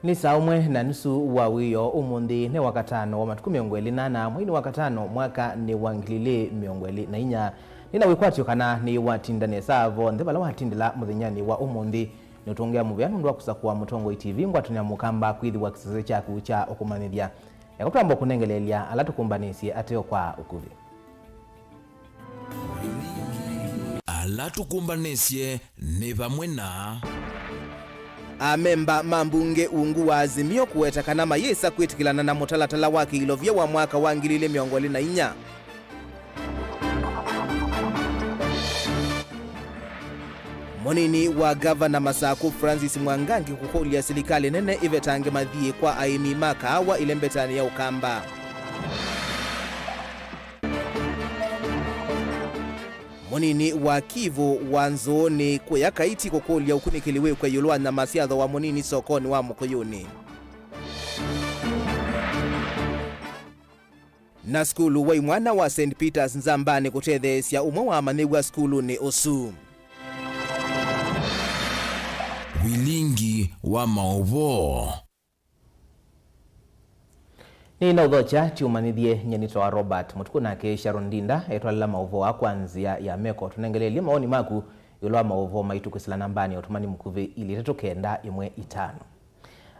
Ni saa umwe na nusu wa wiyo umundi ne wakatano wa matuku miongweli na mwini wakatano mwaka ni wangilile miongweli na inya. Nina wikwatio kana ni watindane savo ndebala watindila mudhinyani wa umundi. Ni utongea mubianu nduwa kusakuwa mutongo itivi ngwatunya mukamba kuidhi wa kisase chaku cha okumanidya. Ya kutuambo kunengelelia alatu kumbanisi ateo kwa ukuvi. Alatu kumbanesie ne bamwena Amemba mambunge ungu wa Azimio kuwetakana mayesa kuitikilana na mutalatala waki ilovya wa mwaka wangilile miongweli na inya. Monini wa Gavana Masaku Francis Mwangangi kukolia silikali nene ivetange madhie kwa aimi maka wa ilembetani ya ukamba. Monini wa Kivu wanzoni kuyaka iti kukolia ukunikiliwe kwa yulwa na masiadha wa monini sokoni wa mkoyuni. Na skulu wa imwana wa St. Peter's Nzambani kutedhesya umwe wa manigwa skulu ni Osu. Wilingi wa maovo Ni na udhocha chiumanidhie nyenito wa Robert mutukuna ke Sharon Dinda etwalila maovo wa kwanzia ya meko tunengeleli maoni maku yulwa maovo maitu kusila nambani otumani mkuve ili tetokenda imwe itano.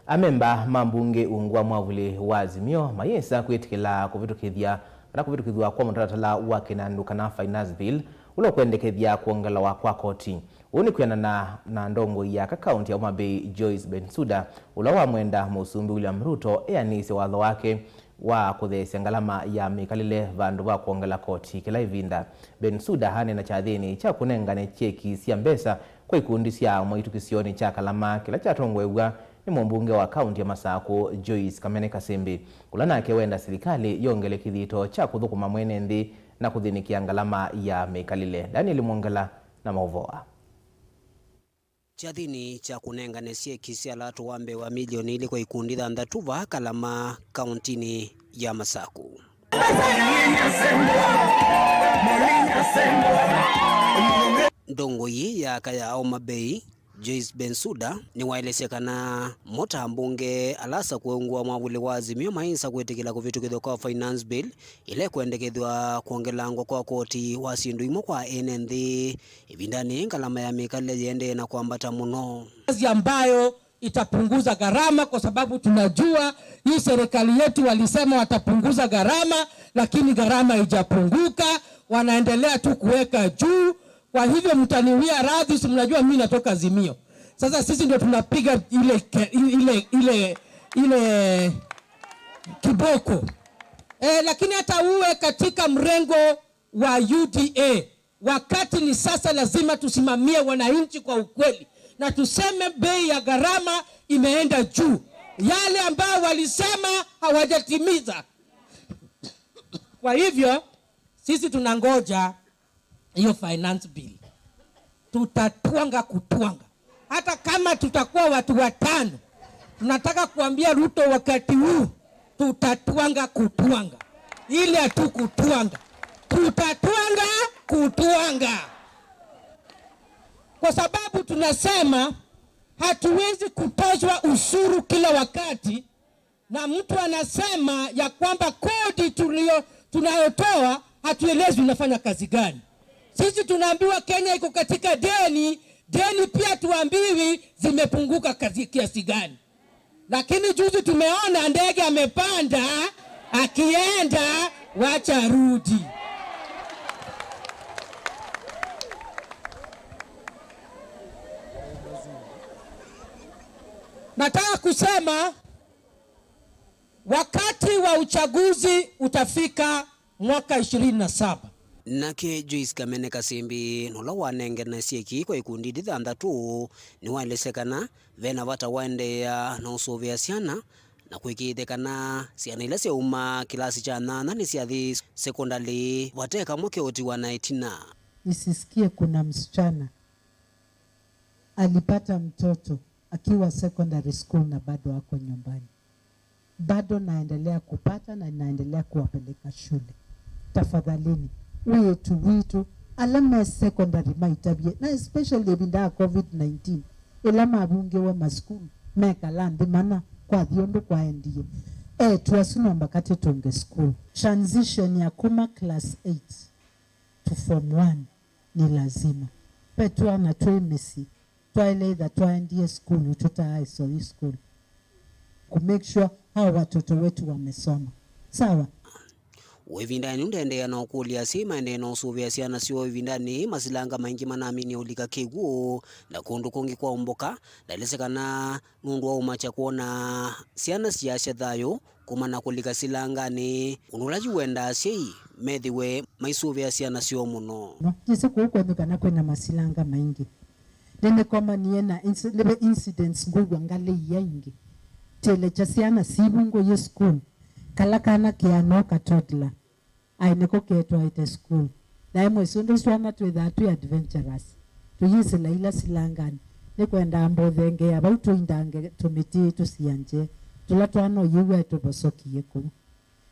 Amemba mambunge ungwa mwavuli wa Azimio mayesa kuitikila kuvitukithia na kuvitukithwa kwa mutalatala wa kinandu kana finance bill ulo kuendekethia kuongelawa kwa koti. Uni kuyana na ndongo ya kakaunti ya Umabei Joyce Bensuda ula wa mwenda Musumbi William Ruto eanisi wadho wake wa kuthesya ngalama ya mikalile vandu wa kuongela koti kila ivinda. Bensuda hane na chathini cha kunengane cheki siya mbesa kwa ikundi siya mwitukisioni cha kalama kila cha tongwewa ni mbunge wa kaunti ya Masako Joyce Kamene Kasembi. Kulana ke wenda serikali yongele kithito cha kuthukuma mwenendi na kuthinikia ngalama ya mikalile. Daniel Mwongela na mauvoa. Chathini cha kunenganesie kisia latu wambe wa milioni ili kwa ikundi thandatuva kalama kauntini ya Masaku. Ndongo yi ya kaya Umabei Joyce Bensuda ni waelesekana mota mbunge alasa kuungwa mwavuli wa Azimio mainsa kuetekela kuvitukithwa kwa finance bill ile kuendekethwa kuongelangwa kwa koti wa sindu imo kwa NND ivindani ngalama ya mikale yende na kuambata muno kazi ambayo itapunguza gharama, kwa sababu tunajua hii serikali yetu walisema watapunguza gharama, lakini gharama haijapunguka, wanaendelea tu kuweka juu. Kwa hivyo mtaniwia radhi, mnajua mimi natoka Azimio. Sasa sisi ndio tunapiga ile kiboko. Lakini hata uwe katika mrengo wa UDA, wakati ni sasa lazima tusimamie wananchi kwa ukweli. Na tuseme bei ya gharama imeenda juu. Yale ambao walisema hawajatimiza. Kwa hivyo sisi tunangoja hiyo finance bill. Tutatuanga kutuanga. Hata kama tutakuwa watu watano, tunataka kuambia Ruto wakati huu tutatuanga kutuanga. Ile atu kutuanga. Tutatuanga kutuanga. Kwa sababu tunasema hatuwezi kutozwa ushuru kila wakati, na mtu anasema ya kwamba kodi tunayotoa hatuelezi unafanya kazi gani. Sisi tunaambiwa Kenya iko katika deni pia tuambiwi zimepunguka kiasi gani. Lakini juzi tumeona ndege amepanda akienda wacha rudi. Nataka kusema wakati wa uchaguzi utafika mwaka 27. Nake Joyce Kamene Kasembi nola wanengenesie ki kwa ikundi thandatu ni waelesekana vena vata waende ya na usovya siana na kuikithekana siana ile seuma kilasi cha 8 ni siathi sekondari wateka mwake oti wa 19. Nisisikie kuna msichana alipata mtoto akiwa secondary school na bado wako nyumbani. Bado naendelea kupata na naendelea kuwapeleka shule. Tafadhalini witu alama secondary maitabie na especially binda COVID-19 elama bunge wa maskulu meka landi mana kwa thiondu kwa ndie tuasinomba kati tunge school transition ya kuma class 8 to form 1 ni lazima petua na tuimisi twaile twaendie school tutaaisoi school ku make sure hao watoto wetu wamesoma sawa. Wevindani undendea na ukulia sima ende na usuvia siana siwa wevindani masilanga maingi manamini ulika kiguo na kundu kungi kwa umboka na ilesekana nundu wa umacha kuona siana siyasya dhayo kumana kulika silangani unulaji wenda siyi medhiwe maisuvia siana siwa muno. Jise kuhukwendukana kwena masilanga maingi nene koma niena incidents ngugu angale yaingi tele chasiana sibungo ye school kalakana kiano katodla aineko ketwa ite school na imo isundu swana tu adventurous tuyise la ila silangani nekwenda ambodhenge abautu indange tumiti tusiyanje tulatwano yiwe tubosoki yeko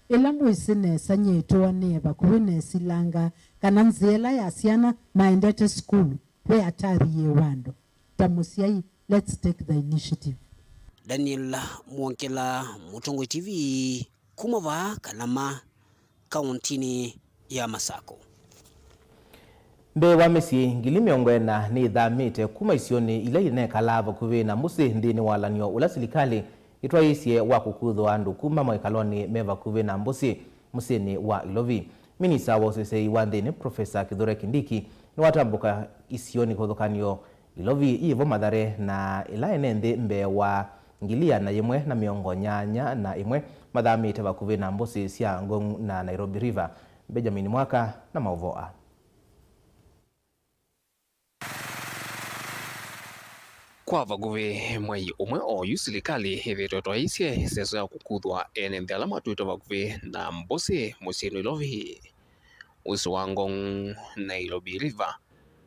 elamu isine sanye tuwane bakubine silanga kananzela ya siana maendete school we atari yewando tamusiai let's take the initiative. Daniel Mwonkela, Mutongo TV, Kumava, Kalama, kauntini ya Masako. Mbe wa mesi ngili miongwena ni dhamite kuma isioni ile ine kalava kuvina musi ndini walanyo ula silikali itwaisye wa kukudho andu kuma mwekaloni meva kuvina mbusi musini wa Ilovi. Minisa wa usisei wandini Profesa Kithure Kindiki ni watambuka isioni kudhokanyo Ilovi ivo madhare na ila enende mbe wa ngilia na imwe na miongo nyanya na imwe madhamite bakuvina mbusi sia Ngong na Nairobi River. Benjamin Mwaka na Mauvoa. Kwa vaguve mwai umwe oyu silikali hivyo twaisye seso ya kukuthwa ene ndala matuito vaguve na mbusi musinu Ilovi uso wa Ngong na Nairobi River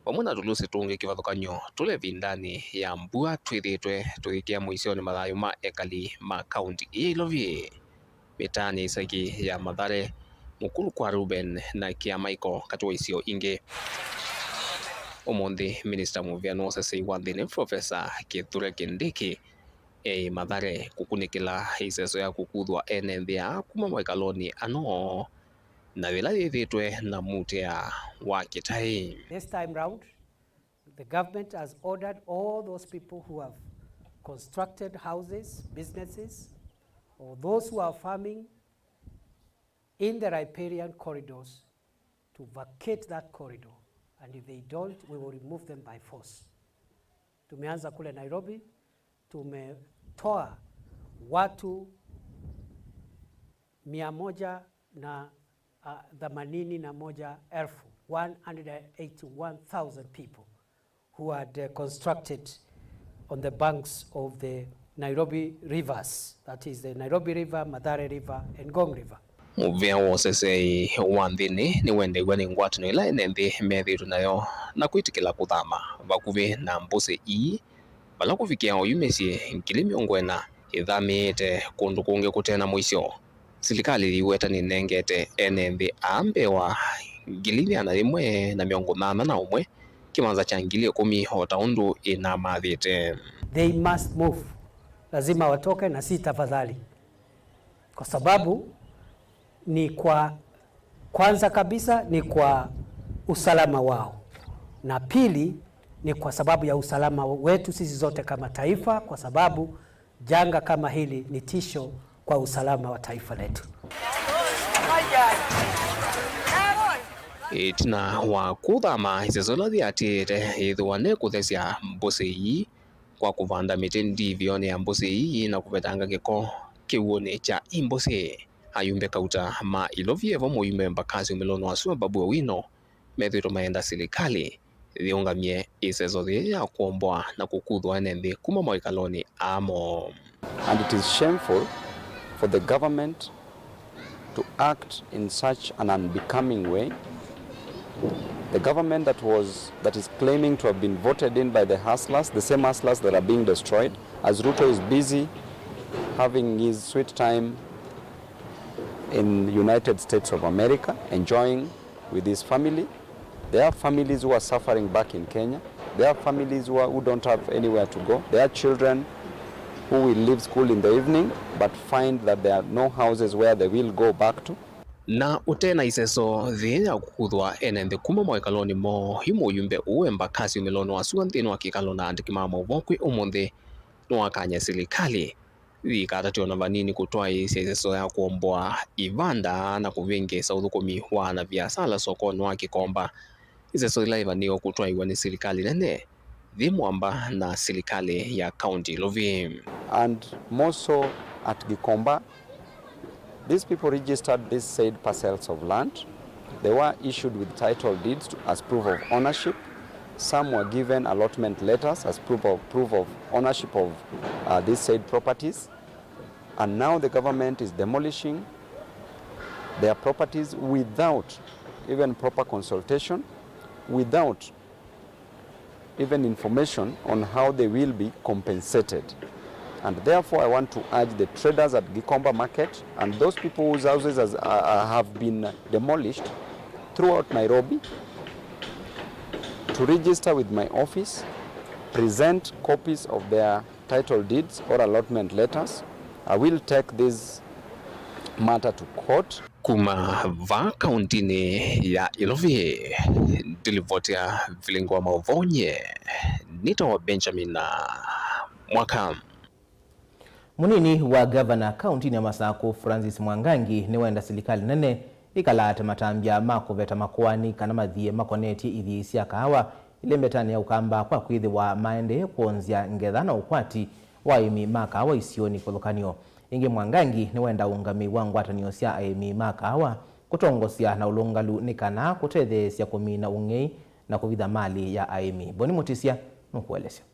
pamwe na tulusi tungi kivathukanyo tule vindani ya mbua twithitwe tuikia muisioni mathayo ma ekali ma kaunti ya Ilovi mitani isaki ya Mathare Mukulu kwa Ruben na kia Michael katuwa isio inge. Omondi Minister Muviano sasei wandhine Profesa Kithure Kindiki Mathare kukunikila iseso ya kukuthwa ene nthia kuma mwekaloni ano na wila yithitwe na mutea wa kitai. This time round, the government has ordered all those people who have constructed houses, businesses, or those who are farming in the riparian corridors to vacate that corridor. And if they don't, we will remove them by force. Tumeanza kule Nairobi, tumetoa watu 181,000 people who had constructed on the banks of the Nairobi rivers. That is the Nairobi River, Mathare River, and Ngong River. Muvea wosesei wanthini ni wende gweni ngwatino ila enendi methitu nayo na kuitikila kuthama vakuvi na mbusi ii bala kufikia oyumesye ngili miongwena ithamite kundu kungi kutena mwisho. Silikali iweta ni nengete enendi ambewa ngili miana imwe na miongo nana na umwe kimanza cha ngili 10 hota undu ina mathite. They must move. Lazima watoke na si tafadhali. Kwa sababu ni kwa kwanza kabisa ni kwa usalama wao, na pili ni kwa sababu ya usalama wetu sisi zote kama taifa, kwa sababu janga kama hili ni tisho kwa usalama wa taifa letu. Itina wa kuthama isesola thiatite ithuane kuthesya mbusi ii kwa kuvanda miti ndivione ya mbusi ii na kuvetanga giko kiwone cha imbusi. Ayumbe kauta ma Ilovi evo moyume mbakazi umilono asuma babu wino methito maenda silikali thiungamie iseso thie ya kuomboa na kukuthwa enendi kuma mwekaloni amo. And it is shameful for the government to act in such an unbecoming way. The government that is claiming to have been voted in by the hustlers, the same hustlers that are being destroyed, as Ruto is busy having his sweet time in the United States of America, enjoying with his family. There are families who are suffering back in Kenya. There are families who don't have anywhere to go. There are children who will leave school in the evening but find that there are no houses where they will go back to. Na utena iseso dhinya kukuthwa enende kuma mwekaloni mo himu yumbe uwe mbakasi umelono wa suantino wa kikalona andikima mawokwe umonde nuakanya serikali vikatatiwa na vanini kutoa iseso ya kuomboa ivanda na kuvinge saudhukumi wana biasala sokoni wa kikomba iseso ila ivaniwa kutoa iwa ni serikali nene dhimwamba na serikali ya county Lovi. And more so at Gikomba, these people registered these said parcels of land. They were issued with title deeds as proof of ownership. Some were given allotment letters as proof of ownership of these said properties. And now the government is demolishing their properties without even proper consultation, without even information on how they will be compensated. And therefore, I want to urge the traders at Gikomba Market and those people whose houses have been demolished throughout Nairobi to register with my office, present copies of their title deeds or allotment letters. I will take this matter to court. Kuma va kauntini ya Ilovi dilivotia vilingwa mauvonye nito wa Benjamin na Mwaka. Munini wa governor kauntini ya Masako Francis Mwangangi ni wenda serikali nene ikalata matambia mako veta makwani kana mathie makoneti ithisia kahawa ile metani ya ukamba kwa kwithi wa maende kuonzia ngetha na ukwati wa imi makahawa isioni kolokanio. Inge Mwangangi ni wenda ungami wangu atanio sia imi makahawa kutongosia na ulongalu nikana kutethesia kumina ungei na kuvitha mali ya aimi. Boni Mutisia nukuelesea.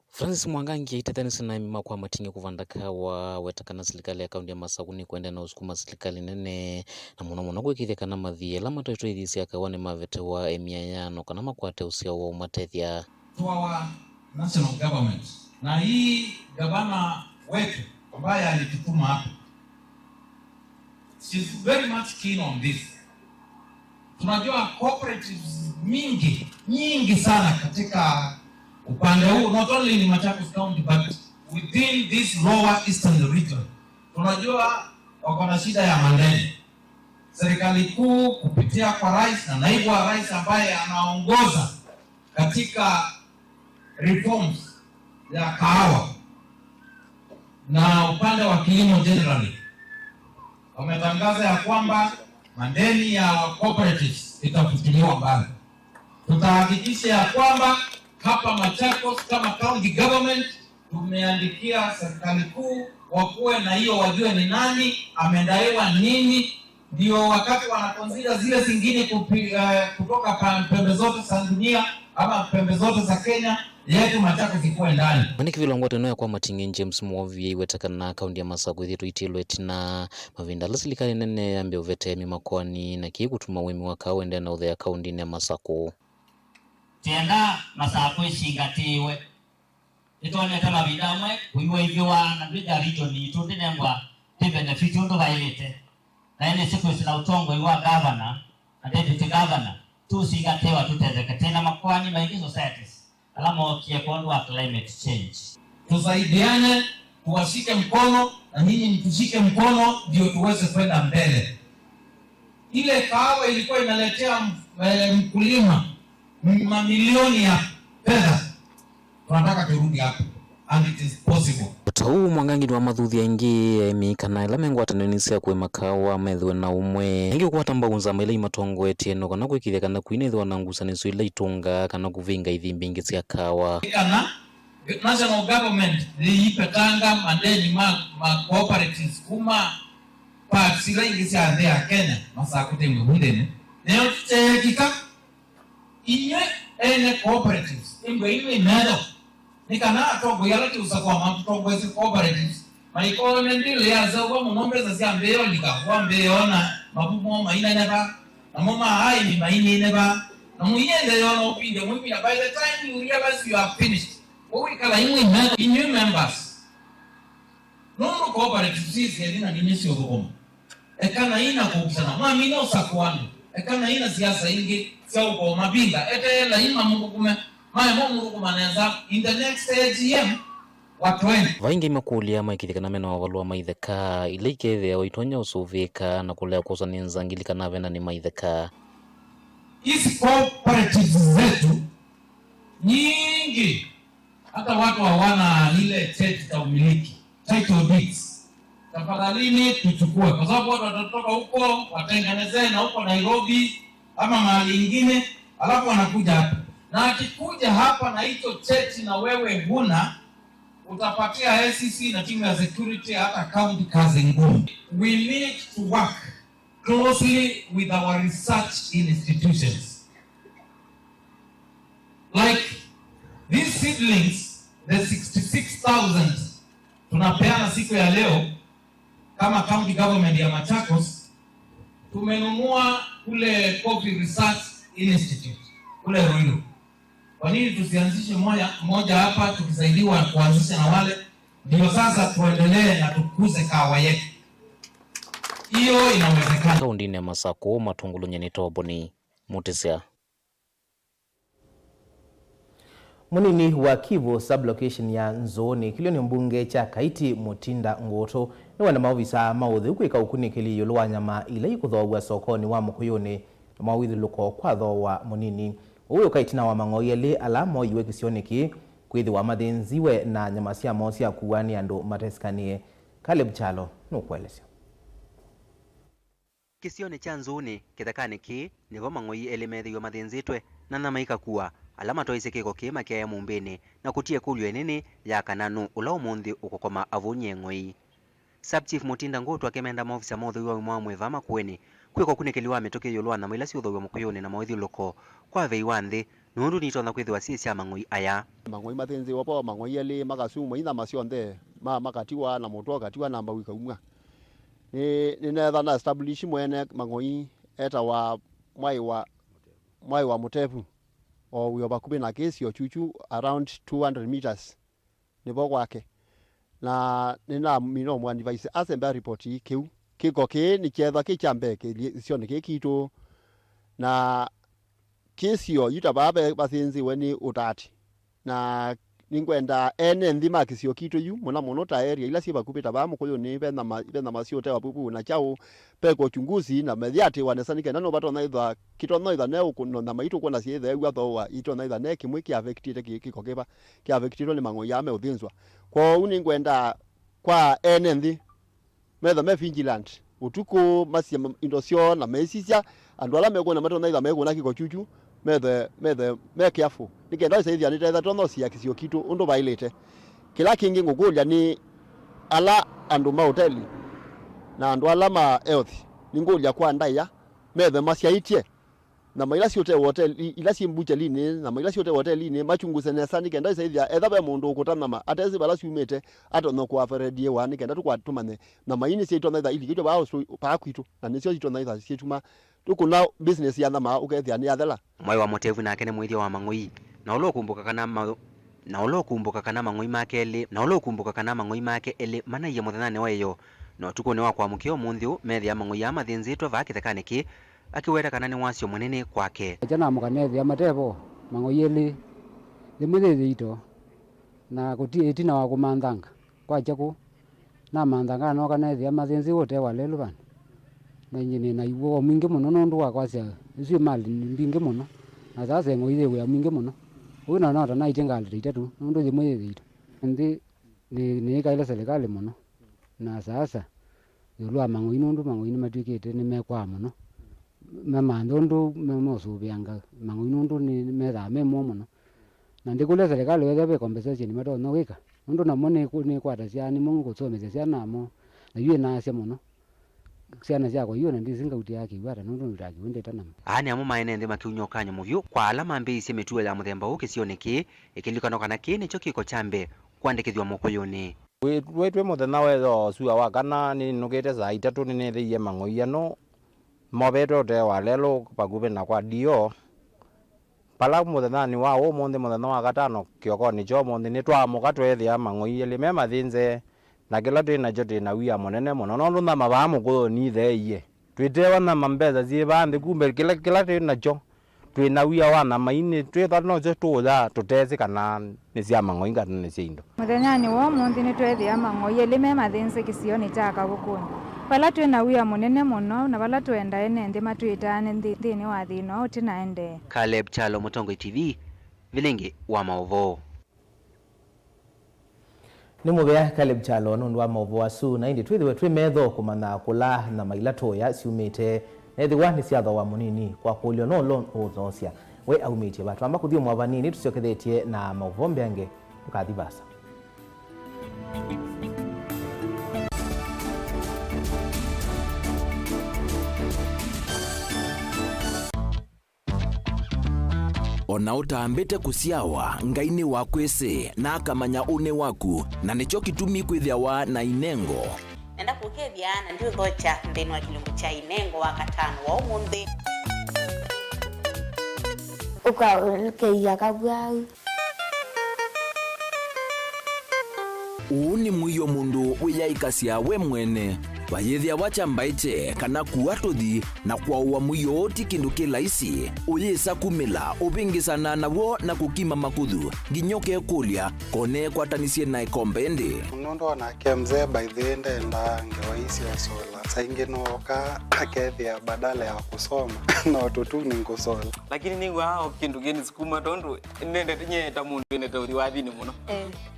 Francis Mwangangi itetanisi na mima kwa matingi kuvandaka wa wetakana serikali ya kaunti ya Masakuni kuenda na usukuma serikali nene na muna kwekithia kana mathie lama toito ithisi akawane mavete wa emiayano kana makwate usia wa umatethia to our national government. Na hii gavana wetu ambaye alitutuma hapa, she's very much keen on this. Tunajua cooperatives nyingi sana katika upande huu, not only in Machakos County but within this lower eastern region. Tunajua wako na shida ya madeni. Serikali kuu kupitia kwa rais na naibu wa rais ambaye anaongoza katika reforms ya kahawa na upande wa kilimo generally wametangaza ya kwamba madeni ya cooperatives itafutiliwa mbali. Tutahakikisha ya kwamba hapa Machakos kama county government tumeandikia serikali kuu wakuwe na hiyo, wajue ni nani amendaiwa nini, ndio wakati wanakonsider zile zingine kutoka pembe zote za dunia ama pembe zote za Kenya yetu Machakos ikuwe ndani. Maniki vilongo tenoya kwa matingi James Mwovi wetakana kaunti ya Masako ithitu itilwe tina mavinda la serikali nene ambe uvete mimakwani na kigutuma wemi wa kawende na uthea kaunti ya Masako. Tienda Masako ishingatiwe itone kama bidamwe kuiwe hivyo na bidha region itundinengwa te benefit ndo bailete na ene siku sila utongo iwa governor na deputy governor tu singatewa tutezeka tena makwani maingi societies alama kia kuondoa climate change. Tusaidiane, tuwashike mkono na nyinyi mtushike mkono ndio tuweze kwenda mbele. Ile kahawa ilikuwa inaletea mkulima mamilioni ya fedha. Tunataka turudi hapo and it is possible. Tau Mwangangi wa mathuthi aingi emikana ila mengwatananisia kwe makawa methwe na umwe ingi kwatamba unzama ila imatongo etieno kana kwikithia kana kwinethwa na ngusaniso ila itunga kana kuvinga ithimbi ingi cia kawa kana national government liipetanga madeni ma cooperatives kuma parts ila ingi cia thea Kenya Masako temwe hundene neo tutekika inye ene cooperatives imwe imedo nikana atongo yala kiusakwa matongo ezi cooperatives maiko nendile ya zawa munombeza sia mbeo likakwa mbeo na mabumo maina neba na moma hai ni maini neba na muyende yona upinde mwimi by the time you realize you are finished we kala new members no cooperatives sisi elina ninyesho goma ekana ina kukusana mami no sakwando ekana ina siasa ingi sio kwa mabinga ete la ima mungu kume Maya Mungu kumaneza in the next AGM watu wengi. Vaingi makulia maikithikana mena wavalua maitheka ile ikethea waitonya usuvika na kulea kusani nzangilika na vena ni maitheka. Hizi cooperatives zetu nyingi hata watu hawana ile cheti cha umiliki, title deeds. Tafadhalini tuchukue, kwa sababu watu watatoka huko watengenezee na huko Nairobi ama mahali ingine, alafu wanakuja hapa. Na akikuja hapa na hicho cheti na wewe huna, utapatia SCC na timu ya security hata county kazi ngumu. We need to work closely with our research institutions. Like these seedlings, the 66,000 tunapeana siku ya leo kama county government ya Machakos, tumenunua kule Coffee Research Institute kule Ruiru. Kwa nini tusianzishe moja hapa tukisaidiwa kuanzisha na wale? Ndio sasa tuendelee na tukuze kahawa yetu. Hiyo inawezekana. Kaundini ya Masako Matungulu Nyenitobo ni Mutisia. Munini wa Kivu sublocation ya Nzoni kilioni mbunge cha Kaiti Mutinda Ngoto ni wana maovisa maudhi ukwika ukunikili yulu wa nyama ila yikuthowa sokoni wa mkuyuni mawidhi luko kwa dhowa munini. Uyo Kaitina wa mangoyele alamo iwe kisioniki kuidhi wa madhenziwe na nyamasia mosia kuwani ando mateskanie. Caleb Chalo nukwelesio. Kisione cha Nzoni kithakani ki nivo mangoyi elemethi yo mathenzitwe na namaika kuwa alama toise kiko kima kia ya mumbini na kutie kulyo nini ya kananu ula umundi ukukoma avunye ngoi. Subchief Mutinda Ngoto akemenda maofisa motho wa mwamwe vama kweni kwiko kunekeliwa metoke yolwa na mailasi utho wa mukuyoni na mawidhi loko kwa vei wanthi nundu nitona kwithwa sisi mangoi aya mangoi mathenzi wapo mangoi yale makasumu ina masionde makatiwa na moto katiwa namba wika umwa ni netha na establish mwene mangoi eta wa mwai wa Mutevu o uyo bakubi na kesi yo chuchu around 200 meters nibo kwake na nina mino mwani vice assembly report kiu kiko ke ni kietha kichambe kisione kikitu na kesi yo yitababe bathinzi weni utati na ningwenda ene ndima kisio kitu yu mona monota area ila siba kupita ba mukoyo ni bena masio tewa pupu na chao peko chunguzi na mediate wanesanike nano bato na idha kito no idha ne ukuno na maitu kwa na sie the gwa thowa ito na idha ne kimwe ki affected kiko keba ki affected ni mango ya me uthinzwa kwa uningwenda kwa ene ndi metha me vigilant utuko masia indosio na mesisia andwala mego na mato na idha mego na kiko chuchu me careful nikenda saithi anita tono sia kisio kitu undo bailete kila kingi ngugulya ni ala andu ma hoteli na andu ala ma health ningulya kwa ndaya methe masiaitie na mailasi hotel ilasi mbuchelini na mailasi hotel machunguse nesa nikenda saithi etha be mundu ukutana ma atezi balasi umete ato no kwa feredie wa nikenda tukwatumane na maini sieto na ili kicho ba pa kwitu na nisio sito na sietuma tukuna business ya ndama ukethia ni athela mwai wa Mutevu na kene mwithio wa mangoi na ulokumbuka kana mangoi make ele mana ya muthanane wayo no tuko ne wa kwa mukio munthio methi ya mangoi ya mathinzitwe vakithekane ki akiweta kana ni wasio munene kwake jana mukanethi ya Matevo mangoi ele limwithe ito na kutie tina wa kumanthanga kwa chaku na manthanga no kanethi ya mathinzi wote wa lelu bana na nyine na iwo mingi muno nondu wa kwasia icio mali mbingi muno na sasa ngoithe we mingi muno una nota na itengali itatu nondu thimwe thito ndi ni kaile serikali muno na sasa yolwa mangoi nondu mangoi ni matwikite ni mekwa muno mama nondu memosubianga mangoi nondu ni metha memo muno na ndikule serikali wethe be compensation mato no wika nondu na mone ni kwata cia ni mungu kusomeza cia namo na yue na cia muno siana zako hiyo na ndizinga uti yake ibara nundu ndaki wende tana ani amu maene ndi makiunyokanya muvyo kwa alama mbe ise metuwa ya muthemba uke sioneki ikilikana kana kine cho kiko chambe kwandikithwa mukuyuni wetwe muthena wetho suwa wa kana ni nukite za itatu ni nethiye mangoia no mobeto te wa lelo paguve na kwa dio pala muthena ni wa umuthi muthena wa gatano kiokoni cho muthi ni twamuka twethia mangoia lime mathinze na kila twina jote na wia monene muno no na mabamu ko ni theiye twitewa na mambeza zie bande kumbe kila twina cho twina wia wa nama ini twetha no je tuja tutezi kana ni cia mang'oi kana ni cia indo muthenyani wo munthi ni twethia mang'oi elime mathinse kisioni cha kabukuni bala twina wia munene muno na bala twenda ene nthi matwitane nthini wa thino utinaende. Caleb Chalo, Mutongoi TV, Vilingi wa maovo. Ni mubea Caleb Chalo nundu wa maovo asu na indi twithiwe twimetho kumana kula na mailatoya ciumite nethiwa ni ciatho wa munini kwa kulio no loan uthocia we aumitie batu amba kuthio mwa vanini tuciokethetie na maovo mbeange tukathibasa. Ona utambite kusiawa ngaini wa kwese na akamanya une waku na nicho kitumi kwithiawa na Inengo. Nenda kukethia na ndio thocha ndeni wa kilungu cha Inengo wa katano wa umunthi. Ukakeia kabwau. Uuni mwiyo mundu wiyaikasia we mwene wayethia wachambaite kana kuatuthi na kwauwa mwiyo ti kindu kilaisi uyisa kumila ubingisana nawo na kukima makuthu nginyoke kulia kone kwatanisie na ikombe ndi munondo na kemze by the end enda ngewaisi ya sola saingi noka akethia badala ya kusoma na watoto ni kusola lakini ningu hao kindu geni sukuma tondu nende nyeta mundu ene tauri wathini muno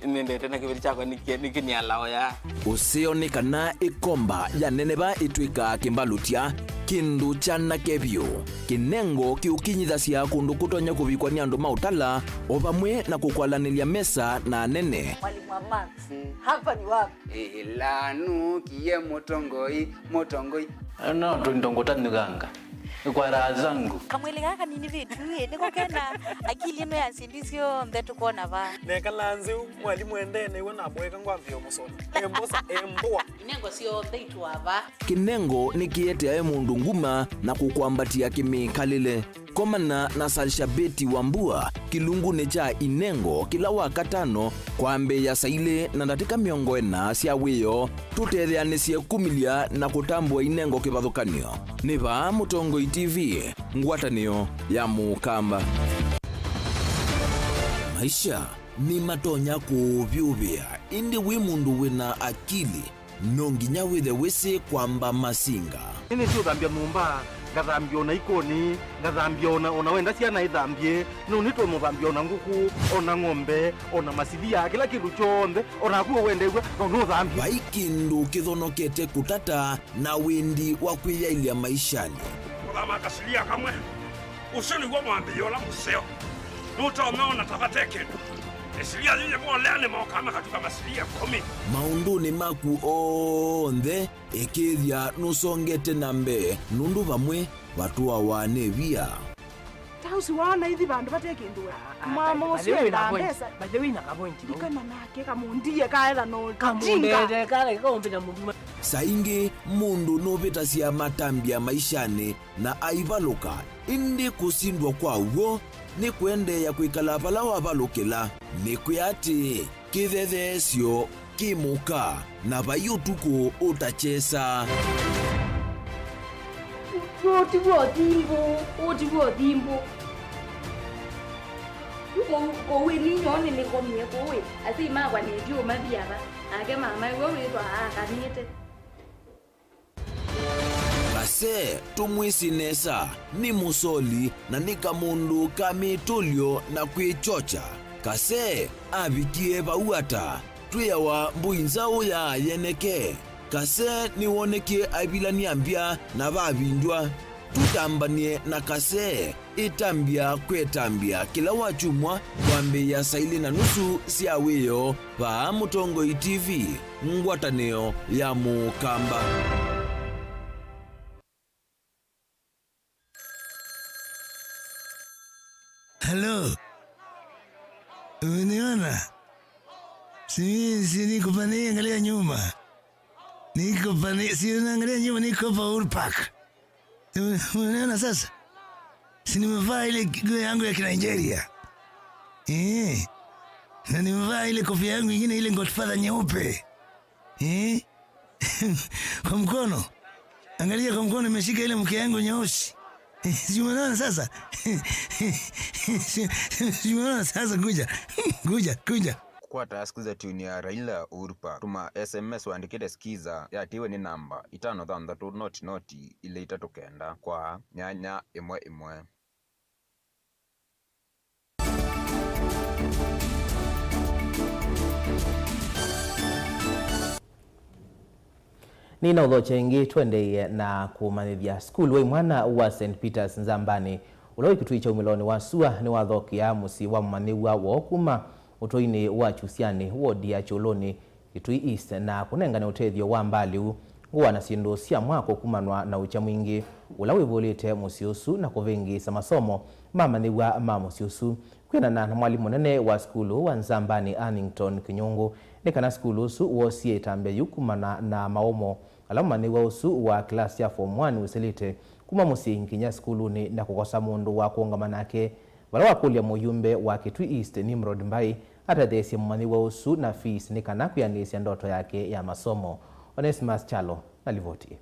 nende tena kibiri chako nikini alao ya usioni kana ikomba ya neneba itwika kimbalutia kindu chana kebyo Kinengo kiukinyithacia kundu kutonya kubikwa ni andu mautala o vamwe na kukwalanilia mesa na nene. Mwalimu Max, hapa ni wapi? Lanu kiye motongoi no tundongotani ganga kwa raha zangu kamwele kaka nini vitu niko kena akili ino yansindisio mbetu kuona va nekalanzi mwalimu endene iwe nabweka ngwambio musoni embosa emboa Inengo sio mbeitu ava Kinengo nikiete mundu nguma na kukwambatia kimikalile komana na Salshabeti Wambua kilungune cha Inengo kila wakatano kwambe ya saile na ndatika miongo ena cia wiyo tutetheanisie kumilia na kutambua Inengo kivathukanio niva Mutongoi TV ngwatanio ya Mukamba. Maisha ni matonya kuvyuvia indi wi mundu wina akili nonginya withe wese kwamba masinga ini sio thambia numba ngathambia ona ikoni ngathambia ona wenda ciana ithambie no nitwe muthambia ona nguku ona ng'ombe ona masithia kila kindu chonthe ona kuo wendegwa no thambia vai kindu kithonokete kutata na windi wa kwiyailia maishani kama kasilia kamwe usoni gwa mwambio la museo nutaona tabateke esilia zile mwaleane mawakama katika masilia 10 maunduni maku onthe ekithia nusongete nambe nundu vamwe vatua wanevia tausi wana hithi bandu batekindua mama usio na pesa badewi na kapointi ikana nake kamundie kaela no kamundete kale kaombina mundu saingi mundu novita cia matambia maishani na aivaluka indi kusindwa kwa uo ni kuendeya kwikala vala wavalukila ni kuyati kithetheesyo kimuka na vayutuku utachesa utivuo thimbo kowe ninyone nikomie kowe ati magwa nivyo mathiava ake mama iwe witwa akanite Kase tumwisinesa ni musoli na nika mundu kamitulio na kwichocha Kase avikie vauata tuyawa mbuinzao ya yeneke Kase niwonekie avilania mbia na vavindwa tutambanie na Kase itambia kwetambia kila wachumwa kwambe ya saili na nusu siawiyo pa Mutongoi TV ngwataneo ya Mukamba. Hello. Uniona? Si niko pani angalia nyuma. Niko pani, si unaangalia nyuma niko pa Uhuru Park. Uniona sasa? Si nimevaa ile nguo yangu ya Kinigeria. Na nimevaa ile kofia yangu nyingine ile Godfather nyeupe. Kwa mkono. Angalia kwa mkono nimeshika ile mke yangu nyeusi. Si umeona sasa? Si umeona sasa? Kuja. Kwa tasikiza tuni ya Raila Uhuru Park. Tuma SMS waandikite skiza yatiwe ni namba 533 ile itatokenda kwa nyanya imwe. Nina udhochengi twende na kumanithia skulu wa mwana wa St. Peters Nzambani ulawi kitui cha umiloni wa sua ni wathokia musi wa maniwa wa kuma utoini wa chusiani wodi ya Choloni kitui East na kunengana utethio wa mbaliu nguwa na sindu sia mwako kumanwa na ucha mwingi ulawi volite musi usu na kuvingi sa masomo mamaniwa musi usu kwena na mwalimu nene wa skulu wa Nzambani Annington Kinyungu nikana skulu usu wosie tambe yukumana na maomo alama ni wa usu wa klasi ya form 1 usilite kuma musinginya skuluni na kukosa mundu wa kuongamanake wala wakulia muyumbe wa Kitui East Nimrod Mbai hata desi mwani wa usu na fees nikana kuyanisia ndoto yake ya masomo. Onesimus Chalo nalivoti.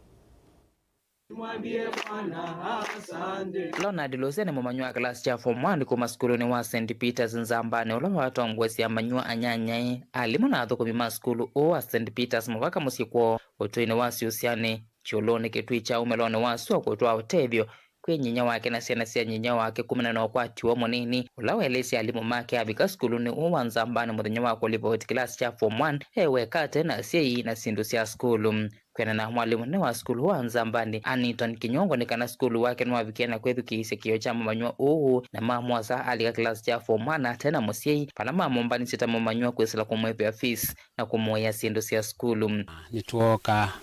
Leonard Losene mumanywa klasi ya form 1 kuma skuluni wa St. Peters Nzambani ula watu ngwesi ya manyua anyanyai alimona athuko bima skulu o wa St. Peters muvaka musiko utuini wasi usiani Choloni Kitui cha umelone wasu wa kutoa utebyo kwe nyinya wake na siana siya nyinya wake kumina na wakwati wa monini ulawa elesi alimu make abika skuluni uwa Nzambani mudhinya wako livoti klasi ya form 1 ewe kate na siya na sindu siya skulu kwena na mwalimu ne wa skulu wa Nzambani Annington Kinyungu nikana skulu wake nwa vikena kwethu kiise kiyo cha mamanyua uhu na mamuasa alika klasi ya form 1 tena musiei pana mamumbani sita mamanyua kwesila kumwepe ya fees na kumuya sindu siya skulu. Nituoka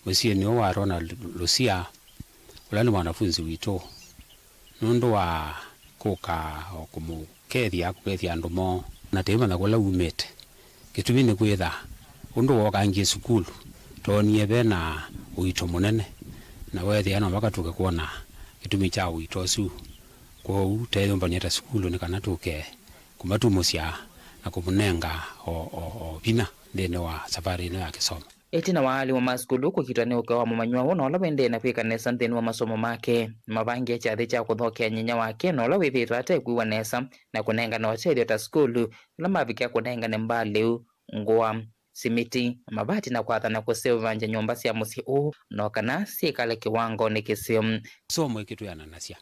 musiei ni wa Ronald Lucia ulani wanafunzi wito nundu wa kuka kumukethia ndumo na tema na kula umete kitumi ni kwetha undu wokangie sukulu tonie bena uito munene na wethi ano bakatuke kuona kitumi cha uito su kwa uteyo mbanyeta sukulu ni kana tuke kumatumusya na kumunenga o bina ndene wa safari ino ya kisomo. Etina wali wa maskulu kukitwane ukawa mamanyua wono wende na kwika nesa nthini wa masomo make mabangi ya chathi cha kuthokea nyinya wake no la withitwa ate kuiwa nesa na kunenga na watethio ta skulu la mavikia kunenga ne mbaliu nguwa simiti mabati na kwathana kusevanja nyumba cia musi no kana sikale kiwango ni kisio somo ikitu yananasya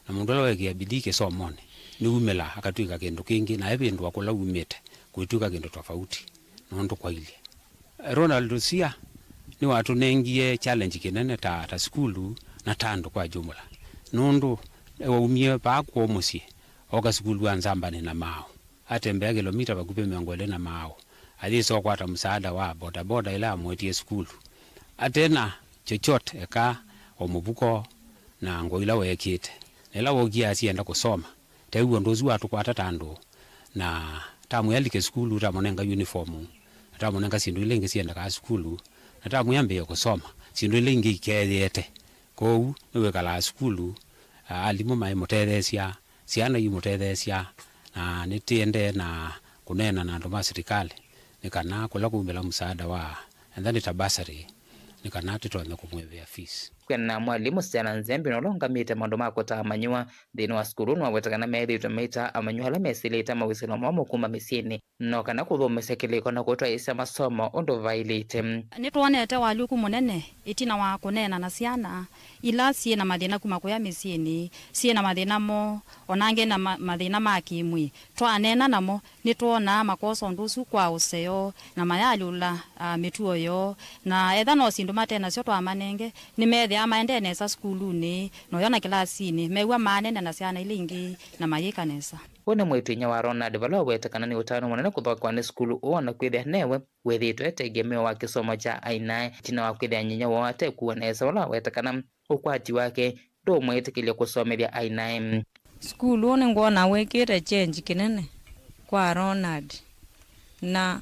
na mundu ala wekia bidii kisomoni ni umela akatuika kindu kingi na ebindu akula umete kuituka kindu tofauti nondu kwa ile Ronald Lucia ni watu nengie challenge kinene ta skulu na tando kwa jumla nundu umie pa kwa musi oka skulu wa Nzambani na mao atembea kilomita bakupe 200 na mao aliso kwata msaada wa boda ila mwetie skulu atena chochote eka omubuko na ngoila wekite ila wogia asienda kusoma tewe ndozi watu kwata tando na tamu yalike skulu tamonenga uniformu tamonenga sindu ile ngisienda ka skulu na tamu yambe kusoma sindu ile ngi kethete kou niwe kala skulu alimu mai mutethesia siana yimutethesia na nitiende na kunena na ndoma serikali nikana kula kumbela msaada wa ndani tabasari nikana titone kumwevea fees kwena mwalimu Siana Nzembi nolonga mite mondo mako ta amanyua dini wa skulu no wetakana methi tumita amanyua la mesilita mawisino mamo kuma misini no kana kuthomesa kiliko na kutwa isa masomo ondo vailite nitwonete waluku munene itina wa kunena na ciana ila ciena mathina kuma kuya misini ciena mathina mo onange na mathina makimwi twanena namo nitwona makoso ndusu kwa useo na mayalula mituo yo na etha no sindu matena cio twamanenge ni methi amaendene sa skuluni no yona kilasini mewa manene na ciana ilingi na mayikanesa one mwitinya wa Ronald Valo wetakana ni utano munene kuthokwa ni skulu ona kwithia newe wethitwe tegemeo wa kisomo cha aina tina wa kwithia nyinya wote kuonesa wala wetakana ukwati wake ndo mwitikilia kusomethia aina skulu ni ngona wekire change kinene kwa Ronald na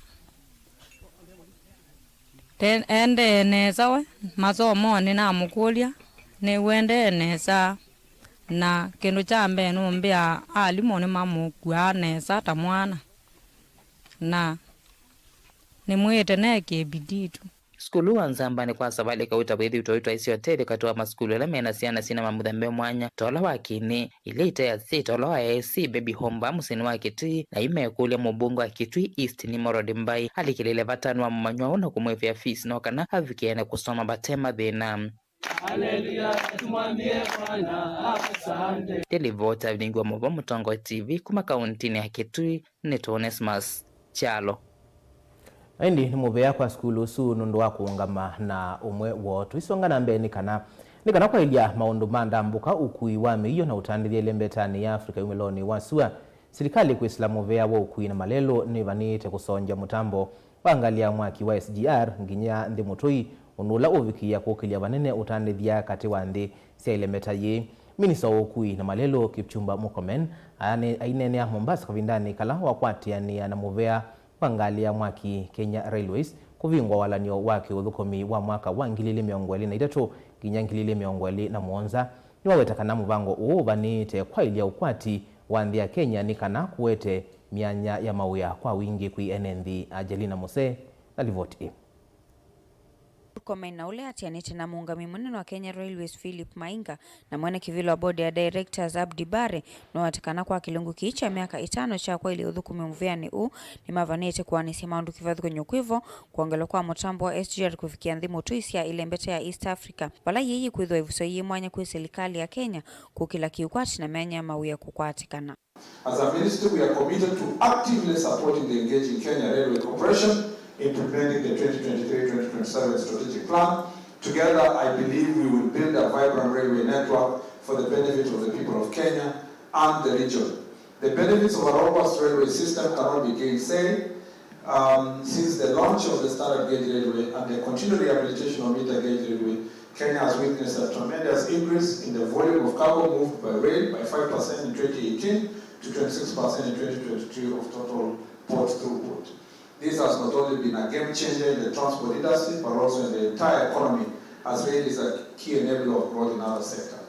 ende nesa we masomo ni na mukulia ni wende nesa na kindu cha mbe no mbia alimu ni mamukua nesa ta mwana na ni mwete neke biditu skulu wa Nzambani kwa sabali kauta bwethi utoitwa isi hoteli katuwa maskulu la mena siana sina mamudhambe mwanya tola wakini ile itaya si tola wa AC baby homba musini wa Kitui na ime kulia mubungu wa Kitui East ni Morodi Mbai alikilele vatanu wa mmanywa una kumwefia fisi nokana havikiene kusoma batema dhina. Haleluya, tumwambie Bwana asante. Televota viningwa Mobo Mutongo TV kuma kauntini ya Kitui neto Onesmus Chalo. Aindi ni muvea kwa skulu su nundu wa kuungama na umwe wotu isonga na mbe nikana kwa ilia maundu manda mbuka ukui wa meiyo na utandithia lembetani ya Afrika yumeloni wasua serikali kwa islamu vea wa ukui na malelo ni vanite kusonja mutambo waangalia mwaki wa SGR nginya ndi mutui unula uvikia kukilia vanene utandithia kati wa ndi sia ilembeta ye minisa wa ukui na malelo Kipchumba Murkomen ainenea Mombasa kavindani kala wakwatiania na muvea wangalia mwaki Kenya Railways kuvingwa walanio wake udhukomi wa mwaka wa 2023 nginya 2027 niwawetakana muvango uvanite kwa ilia ukwati wa nthi ya Kenya nikana kuwete mianya ya mauya kwa wingi kui enenthi. Ajelina Mose na livoti Murkomen ule atianite na muungami munene wa Kenya Railways Philip Mainga na mwene kivilo wa bodi ya directors Abdi Bare na watakana kwa kilungu kiicha miaka 5 cha kwa ili udhukumi mviani ni mavanite kuwanisi maundu kifadhu kwenye ukwivo kuangelo kwa mutambo wa SGR kufikia ndhimu tuisia ile mbete ya East Africa wala yeye kuidhwa ivuso yeye mwanya kui serikali ya Kenya kukila kiukwati na mianya mauya kukwatikana. As a ministry, we are committed to actively supporting the engaging Kenya Railway Corporation implementing the 2023-2027 strategic plan. Together, I believe we will build a vibrant railway network for the benefit of the people of Kenya and the region. The benefits of a robust railway system cannot be gainsaid. Since the launch of the standard gauge railway and the continued rehabilitation of meter gauge railway, Kenya has witnessed a tremendous increase in the volume of cargo moved by rail by 5% in 2018 to 26% in 2022 of total port throughput. This has not only been a game changer in the transport industry, but also in the entire economy, as rail is a key enabler of growth in other sectors.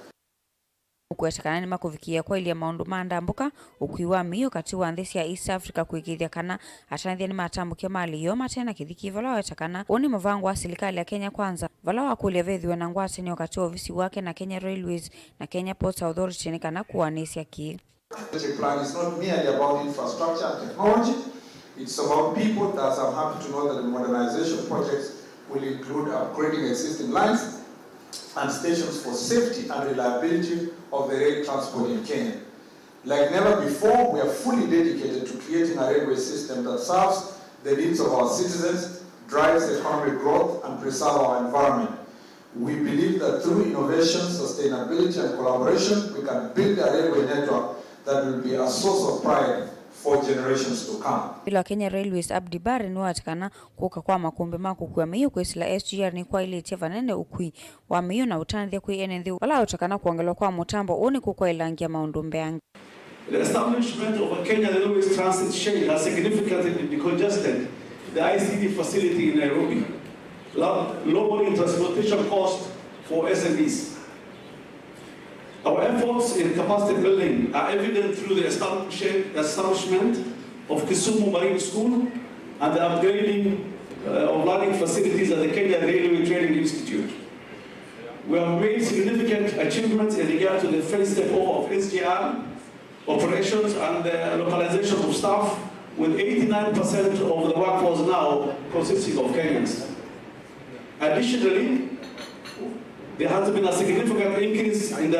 Kuetakana ni makuvikia kwa ilia maundu manda mbuka ukiwa miyo kati wa nthisi ya East Africa kuikithia kana atanithia ni matambukia mali yo matena kithiki vala wetakana uni muvangu wa serikali ya Kenya Kwanza vala wakulia vethiwa na ngwate ni wakati wa ofisi wake na Kenya Railways na Kenya Ports Authority ni kana kuwanisia ki. The plan is not merely about infrastructure and technology. It's about people. Thus, I'm happy to know that the modernization projects will include upgrading existing lines and stations for safety and reliability of the rail transport in Kenya. Like never before, we are fully dedicated to creating a railway system that serves the needs of our citizens, drives economic growth, and preserves our environment. We believe that through innovation, sustainability, and collaboration, we can build a railway network that will be a source of pride for generations to come. Bila Kenya Railways Abdi Bare ni watakana kuka kwa makumbi mako kwa miyo kwa isla SGR ni kwa ili teva nene ukui wa miyo na utanithia kui enenthi wala utakana kuangelo kwa mutambo uni kukwa ilangia maundu mbeangi. The establishment of a Kenya Railways Transit Chain has significantly decongested the ICD facility in Nairobi, lowering transportation costs for SMEs. Our efforts in capacity building are evident through the establishment of Kisumu Marine School and the upgrading of learning facilities at the Kenya Railway Training Institute. We have made significant achievements in regard to the phase step over of SGR operations and the localization of staff, with 89% of the workforce now consisting of Kenyans. Additionally, there has been a significant increase in the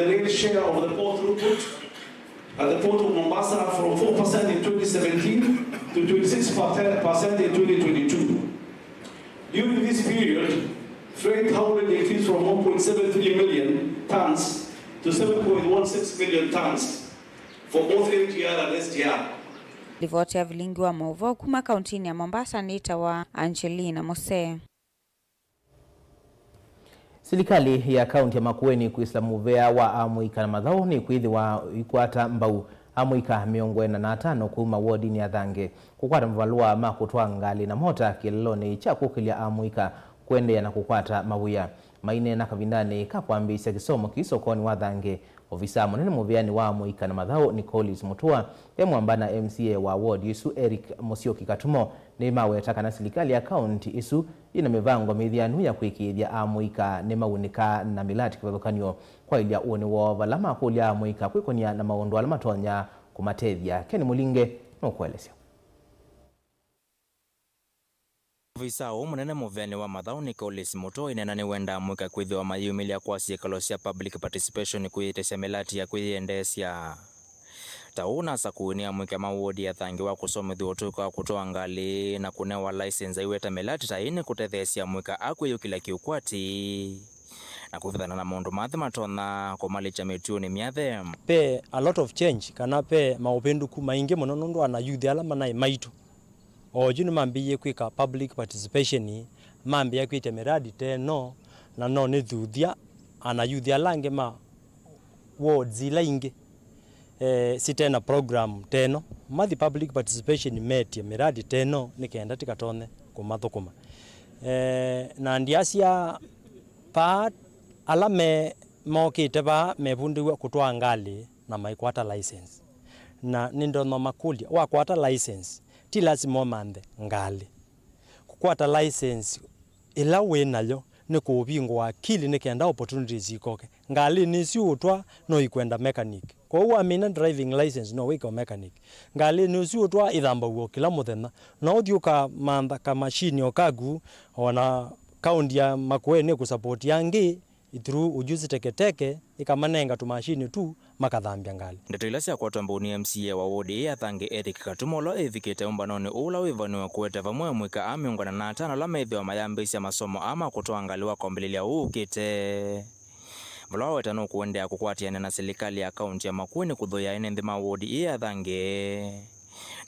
rail share of the port throughput at the port of Mombasa from 4% in 2017 to 26% in 2022. During this period, freight haulage increased from 1.73 million tons to 7.16 million tons for both MGR and SGR. Ripoti ya Vilingi wa Movo kuma kauntini ya Mombasa ni wa Angelina Mose. Serikali ya kaunti ya Makueni kuislamu vea wa amuika na madhao ni kuidhi wa ikwata mbau amuika miongwena na 5 kuma wodini ya Thange kukwata mvalua makutwa ngali na mota kileloni cha kukilia amuika kuendea na kukwata mawuya maine na kavindani kapwambisya kisomo kisokoni wa Thange Ofisa munene muveani wa muika na mathao Nicholas Mutua mwambana MCA wa ward isu Eric Musyoki Katumo ni mawetaka na serikali ya county isu ina mivango mithianu ya kwikithia amuika ni maunika na milati kivathukanio kwa ilia uoni wo valama kulia amuika kwikonia na maundu ala matonya kumatethia. Ken Mulinge no kuelesya. Ofisa munene muveani wa mathao Nicholas Mutua inena ni wenda amuika kwithiwa mayumilia kwa ciikalo cia public participation kwiyitesya milati ya kwiyendesya. Tauna sakuini amuika mawodi ya thangi wa kusomithia utuka kutoa ngali na kunewa license iweta milati taini kutethesia amuika akwiyukila kiukwati na kuvithana na maundu mathe matona kumalicha mituoni miathe pe a lot of change kana pe maupenduku maingi muno nundu ana youth ala manai maitu oju ni mambiye kwika public participation mambiye kwite miradi teno na no ni thuthia ana youth ala nge ma wards ila ingi sitena program teno mathi public participation metie miradi teno nikenda tikatone kumathukuma na ndiasia pa alame mokite ba mebundiwe kutwa ngali na maikwata license na nindo no makulia wa kwata license ti lazima mande ngali kukwata license ila wenayo ni kubingwa akili nikenda opportunities ikoke ngali ni siutwa no ikwenda mechanic kwa hiyo amina driving license no wiko mechanic ngali ni siutwa ithamba uo kila muthenya no thiuka manda ka machine okagu ona kaunti ya Makueni ku support yangi through ujuzi teketeke ikamanenga tu machine tu makathambia ngali ndeto ila cia kwatwa mbuni MCA wa wodi ya thangi Eric Katumolo evikite umbanoni ula wivaniwa kuweta vamwe mwika amiungana na atano la methio mayambisya masomo ama kutoa ngali wa kombililia ukite vula wetano kuendea kukwatiana na serikali ya kaunti ya Makueni kuthoya ene nthima wodi ya thangi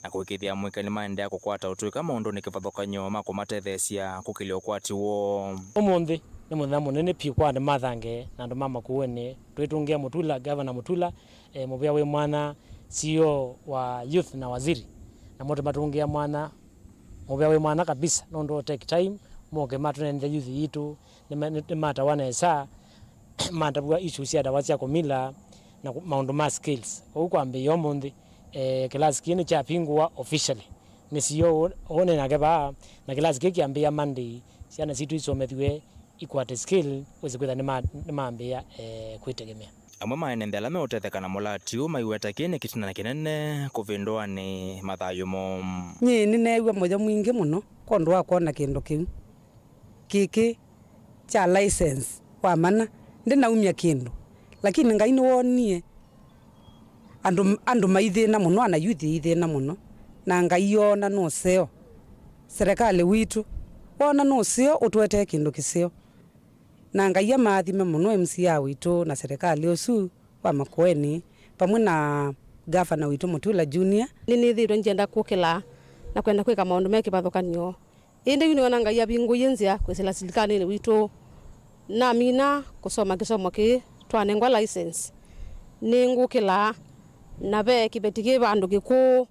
na kwikithia mwika ni maendea kukwata utuika maundu ni kivathukanyo ma kumatethesia kukilio kwati wo umuthi ni muthenya munene pi kwa ni mathange na andu ma Makueni twitungia Mutula governor Mutula muvea we mwana CEO wa youth na waziri na mote matungia mwana muvea we mwana kabisa no ndo take time moke matunende youth yitu ni mata wana esa mata bwa issues ya dawa cia kumila na maundu ma skills huko ambe yomuthi class kini cha pingwa officially ni CEO one na geba na class kiki ambia Monday ciana citu isomethwe ikwate skill wezi ni maambia kwitegemea amwe maenende ala meutethekana mulati maiweta kini kitina kinene kuvindoa ni mathayumo ni newa moja mwingi muno kondo wakona kindu kiu kiki cha license wa mana ndinaumia kindu lakini ngai ni wonie andu maithina muno ana youth ithina muno na ngai yona no seo serikali witu wona no seo utwete kindu kiseo na ngai ya mathime muno MCA witu na serikali usu wa Makueni pamwe na governor witu Mutula Junior ni thiro njenda kukila na kwenda kwika maundu meki bathukanio indi ni ona ngai ya bingu yenzia kwesela serikali ni witu na mina kusoma kisomo ki twanengwa license ni ngukila na be kibetike bandu giku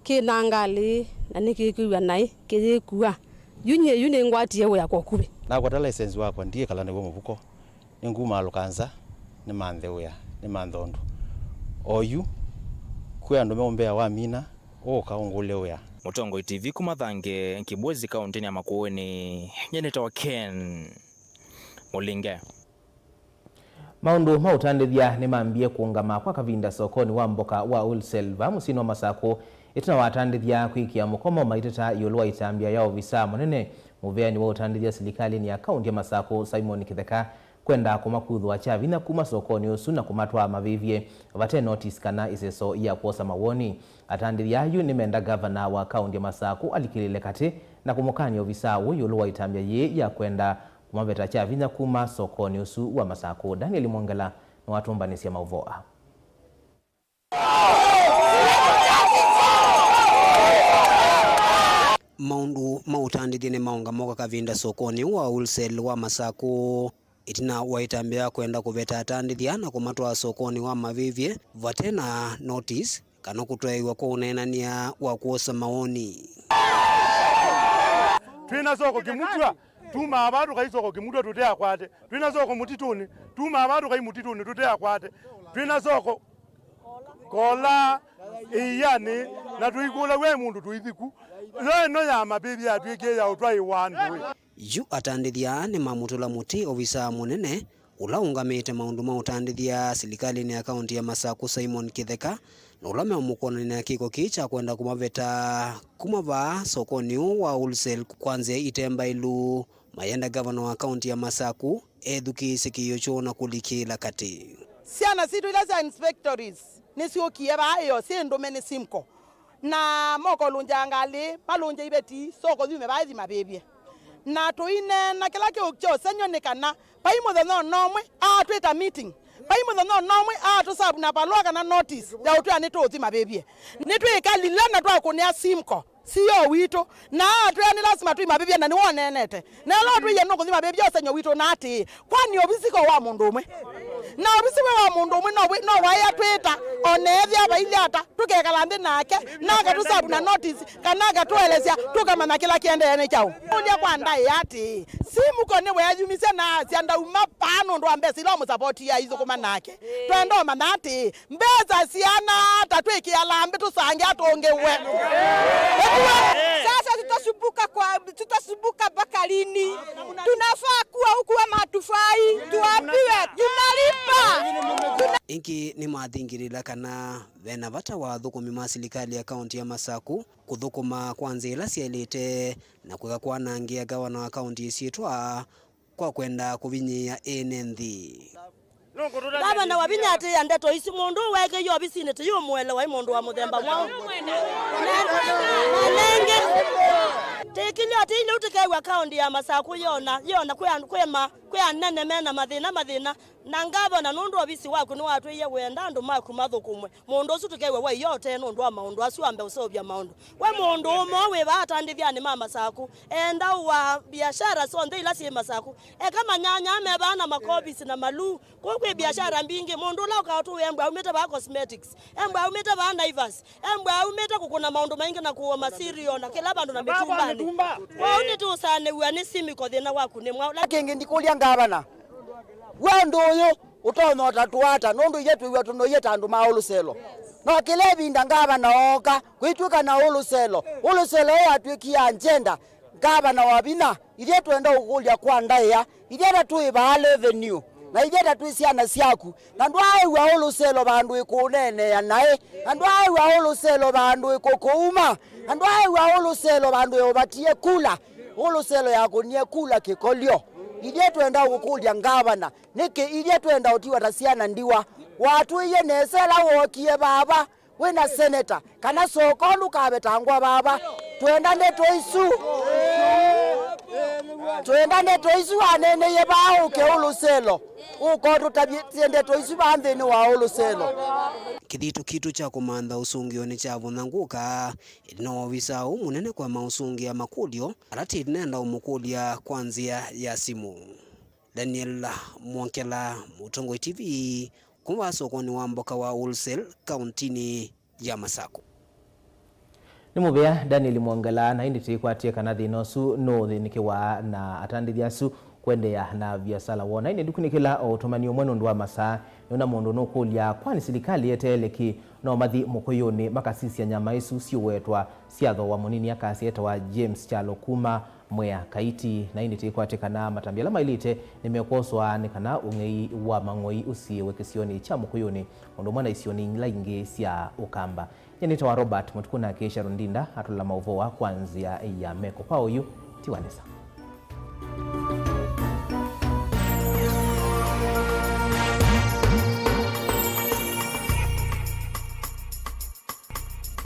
kinangali na nikikiwa nai kiyekua yune ngwati yewe yakwa kube na kwata license wakwa ndiye kala nego mubuko ninguma lukanza ni manthe uya ni manthondu oyu kwa ndo meombea wa mina o kaungule uya Mutongo TV kumathange Kibwezi kaunti ya Makueni nyeneta wa Ken Mulinge maundu mautandithia ni mambie kuungama kwa kavinda sokoni wa mboka wa Ulselva musino masako itina watandithia kwikia mukomo maiteta yolwa itambia yao visa munene muveani wa utandithia serikali ni akaunti ya Masako Simon Kitheka kwenda kumakuthwa chavina kuma sokoni usu na kumatwa mavivye vate notice kana iseso ya kuosa mawoni atandithia yu ni menda governor wa akaunti ya Masako alikilile kati na kumukanya visa yolwa itambia ye ya kwenda kumaveta chavina kuma sokoni usu wa Masako. Daniel Mwongela na watumbanisia mauvoa maundu mautandithie ni maunga moka kavinda sokoni wa wholesale wa Masako itina waitambia kwenda kuveta atandithia na kumatwa sokoni wa mavivye vatena notice kana kutwaiwa kwa unenania wa kuosa maoni twina soko kimutwa tuma abantu kaisoko kimutwa tutea kwate twina soko mutituni tuma abantu kai mutituni tutea kwate twina soko kola iyani na tuikula we mundu tuithiku no ya mabibi atwike ya utwai wandu yu atandithia ni mamutula muti ofisa munene ula ungamite maundu ma utandithia serikali ya kaunti ya Masaku Simon Kitheka na ula memukonani na kiko kicha kwenda kumaveta kumava sokoni wa wholesale kwanzia itemba ilu mayenda governor wa kaunti ya Masaku edhuki sikiyo chona kulikila kati siana situ ila za inspectories nisiokie bayo sindomene simko na moko lunjangali palunje ibeti soko zime baadhi mabebie na toine na kila kyo senyo nekana paimo the no nomwe tweta meeting paimo the no nomwe to sabu na paloka na notice ya utu anito zi mabebie nitu ikalilana tu akunia simko siyo wito na twani lazima tu mabebie na nione nete na lo tu yeno kuzi mabebie senyo wito na ati kwani obisiko wa mundu umwe na obisiko wa mundu umwe no waya tweta onethia bailiata tukekalande nake naga tu sabu na notice kanaga tuelezea tukamana kila kiende ene chao ulia kwa ndai ati simu kone we ajumise na sianda umapano ndo ambesi lo support ya hizo kuma nake twendo manati mbeza siana tatweki alambe tusange atongewe sasa tutasubuka bakalini tunafaa kuwa huku ama tufai tuambiwe tunalipa inki ni mathingirila kana vena vata wa thukumi ma serikali ya kaunti ya Masaku kuthukuma kwanza ila sielite na kwega kwanangia gavana wa kaunti isitwa kwa kwenda kuvinyia enenthi gavana wa binyati ya ndeto isi mundu weke yo bisine te yo mwele wa mundu wa muthemba mwao nenge tekili ati ile utikewa kaunti ya Masaku yona kwa nene mena mathina na ngavana nundu obisi waku ni watu ye wenda andu maku mathukumwe mundu usu tukewe we yote nundu wa maundu asu ambe usobya maundu we mundu umo we batandithia ni mama Masaku enda wa biashara sonde ila si Masaku kama nyanya amebana makobisi na malu kwa biashara mbingi mundu la ukatu embwa umete ba cosmetics embwa umete ba Naivas embwa umete kukuna maundu maingi na kuwa masirio na kila bandu na mitumbani wa unitu usane uani simiko thina waku ni mwa kingi ndikulia ngavana wendo yo utono tatuata nondu yetu iwa tuno yeta andu ma uluselo no kilebi ndangaba naoka kuituka na uluselo ya atwikia agenda ngavana wabina ile twenda ukulia kwa ndaya ile tu iba revenue na ile tu siana siaku na ndwai wa uluselo bandu ikunene ya nae ndwai wa uluselo bandu ikokuuma ndwai wa uluselo bandu yobatie kula uluselo yakunie kula kikolio ile twenda ukulia ngavana niki ile twenda utiwa tasiana ndiwa watu iye nesela wokie baba wena senator kana sokolu kabetangwa baba twenda neto isu anene ye bao ke uluselo uko tutabiende to isu bandeni wa uluselo kithitu kitu cha kumantha usungio ni cha vunanguka no visa munene kwa mausungi ya makulio arati nenda umukulia kwanzia ya simu Daniel Mwankela Mutongoi TV kumwa sokoni wa mboka wa wholesale kauntini ya Masaku ni mubea Daniel Mwangala na hindi tikwatie kana thinosu no thinikiwa na atandithia su kwendea na biasala wona ine dukunikila otomani omweno ndwa masa nona mundu no kulia kwani serikali yeteleki no mathi mukuyuni makasisi nyama isu siwetwa siatho wa munini akasieta wa James Chalo kuma mwea kaiti na ine tikwate kana matambia mailite nimekoswa ni kana ungei wa mangoi usiwe kisioni cha mukuyuni mundu mwana isioni laingi sia ukamba Nyenita wa Robert Mutukuna Sharon Ndinda atula mauvoa kwanzia ya meko pa uyu tiwanisa